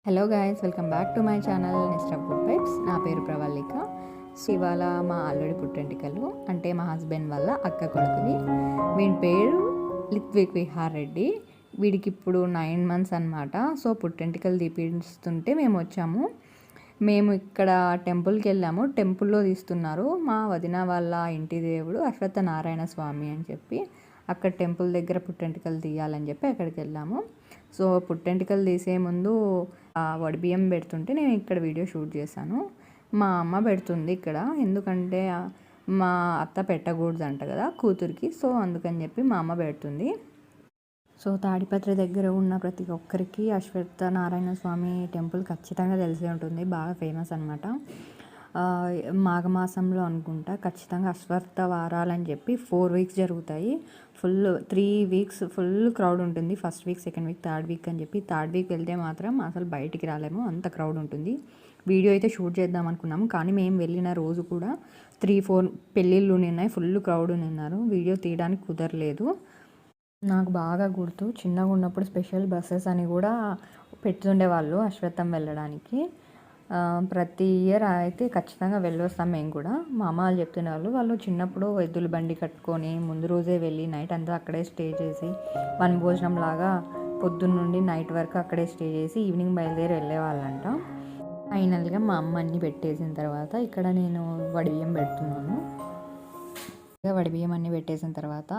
Hello guys, welcome back to my channel Nest of Good Vibes. నా పేరు Pravalika. So ఇవాళ మా అల్లుడి పుట్టెంటికలు, అంటే మా హస్బెండ్ వాళ్ళ అక్క కొడుకువి. వీడి పేరు లిత్విక్ విహార్ రెడ్డి. వీడికి ఇప్పుడు 9 months అనమాట. సో పుట్టెంటికలు తీపిస్తుంటే మేము వచ్చాము. మేము ఇక్కడ టెంపుల్కి వెళ్ళాము. టెంపుల్లో తీస్తున్నారు. మా వదిన వాళ్ళ ఇంటి దేవుడు అశ్వత్థ నారాయణ స్వామి అని చెప్పి అక్కడ టెంపుల్ దగ్గర పుట్టెంటికలు తీయాలని చెప్పి అక్కడికి వెళ్ళాము. సో పుట్టెంటికలు తీసే ముందు వడిబియ్యం పెడుతుంటే నేను ఇక్కడ వీడియో షూట్ చేశాను. మా అమ్మ పెడుతుంది ఇక్కడ, ఎందుకంటే మా అత్త పెట్టకూడదు అంట కదా కూతురికి. సో అందుకని చెప్పి మా అమ్మ పెడుతుంది. సో తాడిపత్రి దగ్గర ఉన్న ప్రతి ఒక్కరికి అశ్వత్థ నారాయణ స్వామి టెంపుల్ ఖచ్చితంగా తెలిసే ఉంటుంది, బాగా ఫేమస్ అనమాట. మాఘమాసంలో అనుకుంటా ఖచ్చితంగా అశ్వత్థ వారాలని చెప్పి 4 weeks జరుగుతాయి. 3 weeks ఫుల్ క్రౌడ్ ఉంటుంది. First week, second week, third week అని చెప్పి. థర్డ్ వీక్ వెళ్తే మాత్రం అసలు బయటికి రాలేము, అంత క్రౌడ్ ఉంటుంది. వీడియో అయితే షూట్ చేద్దాం అనుకున్నాము, కానీ మేము వెళ్ళిన రోజు కూడా 3-4 పెళ్ళిళ్ళు ఉన్నాయి, ఫుల్ క్రౌడ్ ఉన్నారు. వీడియో తీయడానికి కుదరలేదు. నాకు బాగా గుర్తు, చిన్నగా ఉన్నప్పుడు స్పెషల్ బస్సెస్ అని కూడా పెడుతుండేవాళ్ళు అశ్వత్థం వెళ్ళడానికి. ప్రతి ఇయర్ అయితే ఖచ్చితంగా వెళ్ళొస్తాం మేము కూడా. మా అమ్మ వాళ్ళు చెప్తున్నారు, వాళ్ళు చిన్నప్పుడు ఎద్దుల బండి కట్టుకొని ముందు రోజే వెళ్ళి నైట్ అంతా అక్కడే స్టే చేసి వనభోజనం లాగా పొద్దున్న నుండి నైట్ వరకు అక్కడే స్టే చేసి ఈవినింగ్ బయలుదేరి వెళ్ళేవాళ్ళంట. ఫైనల్గా మా అమ్మ అన్నీ పెట్టేసిన తర్వాత ఇక్కడ నేను వడిబియ్యం పెడుతున్నాను. వడిబియ్యం అన్నీ పెట్టేసిన తర్వాత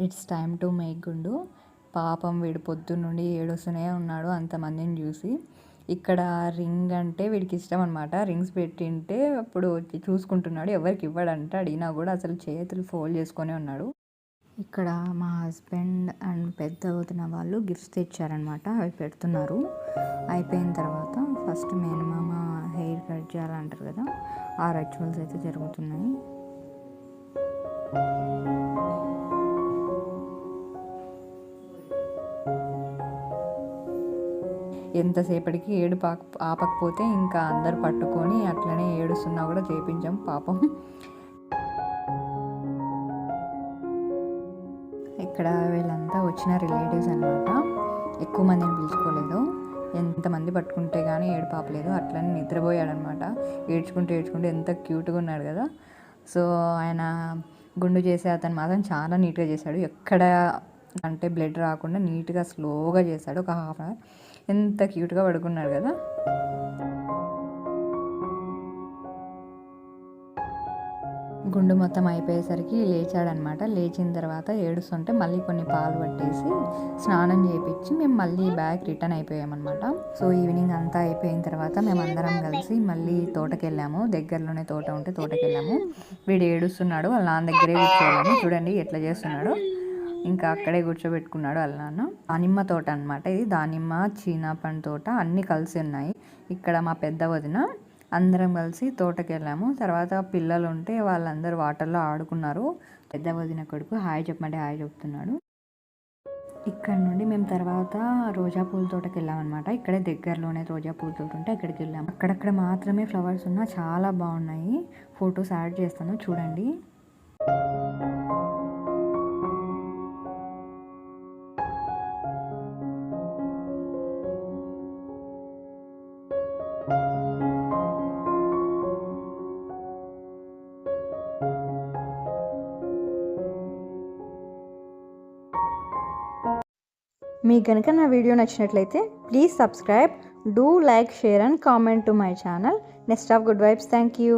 ఇట్స్ టైమ్ టు మేక్ గుండు. పాపం వీడు పొద్దున్న నుండి ఏడుస్తూనే ఉన్నాడు అంతమందిని చూసి. ఇక్కడ రింగ్ అంటే వీడికి ఇష్టం అనమాట. రింగ్స్ పెట్టింటే అప్పుడు చూసుకుంటున్నాడు, ఎవరికి ఇవ్వడంట. అడిగినా కూడా అసలు చేతులు ఫోల్డ్ చేసుకొని ఉన్నాడు. ఇక్కడ మా హస్బెండ్ అండ్ పెద్ద వదిన వాళ్ళు గిఫ్ట్స్ తెచ్చారనమాట, అవి పెడుతున్నారు. అయిపోయిన తర్వాత ఫస్ట్ మేనమామ హెయిర్ కట్ చేయాలంటారు కదా, ఆ రిచువల్స్ అయితే జరుగుతున్నాయి. ఎంతసేపటికి ఆపకపోతే ఇంకా అందరు పట్టుకొని అట్లనే ఏడుస్తున్నా కూడా చేయించాం పాపం. ఇక్కడ వీళ్ళంతా వచ్చిన రిలేటివ్స్ అనమాట, ఎక్కువ మందిని పిలుచుకోలేదు. ఎంతమంది పట్టుకుంటే కానీ ఏడుపాపలేదు, అట్లనే నిద్రపోయాడనమాట. ఏడ్చుకుంటూ ఎంత క్యూట్గా ఉన్నాడు కదా. సో ఆయన గుండు చేసే అతను మాత్రం చాలా నీట్గా చేశాడు. ఎక్కడ అంటే బ్లడ్ రాకుండా నీట్గా స్లోగా చేశాడు. ఒక 1/2 hour ఎంత క్యూట్గా పడుకున్నాడు కదా. గుండు మొత్తం అయిపోయేసరికి లేచాడనమాట. లేచిన తర్వాత ఏడుస్తుంటే మళ్ళీ కొన్ని పాలు పట్టేసి స్నానం చేయించి మేము మళ్ళీ బ్యాక్ రిటర్న్ అయిపోయామన్నమాట. సో ఈవినింగ్ అంతా అయిపోయిన తర్వాత మేమందరం కలిసి మళ్ళీ తోటకి వెళ్ళాము. దగ్గరలోనే తోట ఉంటే తోటకి వెళ్ళాము. వీడు ఏడుస్తున్నాడు, వాళ్ళ నాన్న దగ్గరే కూర్చోవాలని. చూడండి ఎట్లా చేస్తున్నాడు, ఇంకా అక్కడే కూర్చోబెట్టుకున్నాడు వాళ్ళ నాన్న. దానిమ్మ తోట అనమాట ఇది. దానిమ్మ, చీనాపండు తోట అన్నీ కలిసి ఉన్నాయి. ఇక్కడ మా పెద్ద వదిన అందరం కలిసి తోటకి వెళ్ళాము. తర్వాత పిల్లలు ఉంటే వాళ్ళందరూ వాటర్లో ఆడుకున్నారు. పెద్ద వదిన కొడుకు హాయ్ చెప్పమంటే హాయ్ చెప్తున్నాడు. ఇక్కడ నుండి మేము తర్వాత రోజా పూల తోటకి వెళ్ళామన్నమాట. ఇక్కడే దగ్గరలోనే రోజా పూల తోట ఉంటే అక్కడికి వెళ్ళాము. అక్కడక్కడ మాత్రమే ఫ్లవర్స్ ఉన్నా చాలా బాగున్నాయి. ఫొటోస్ యాడ్ చేస్తాను చూడండి. మీకు కనుక నా వీడియో నచ్చినట్లయితే please subscribe, do like, share and comment to my channel Nest of Good Vibes. Thank you.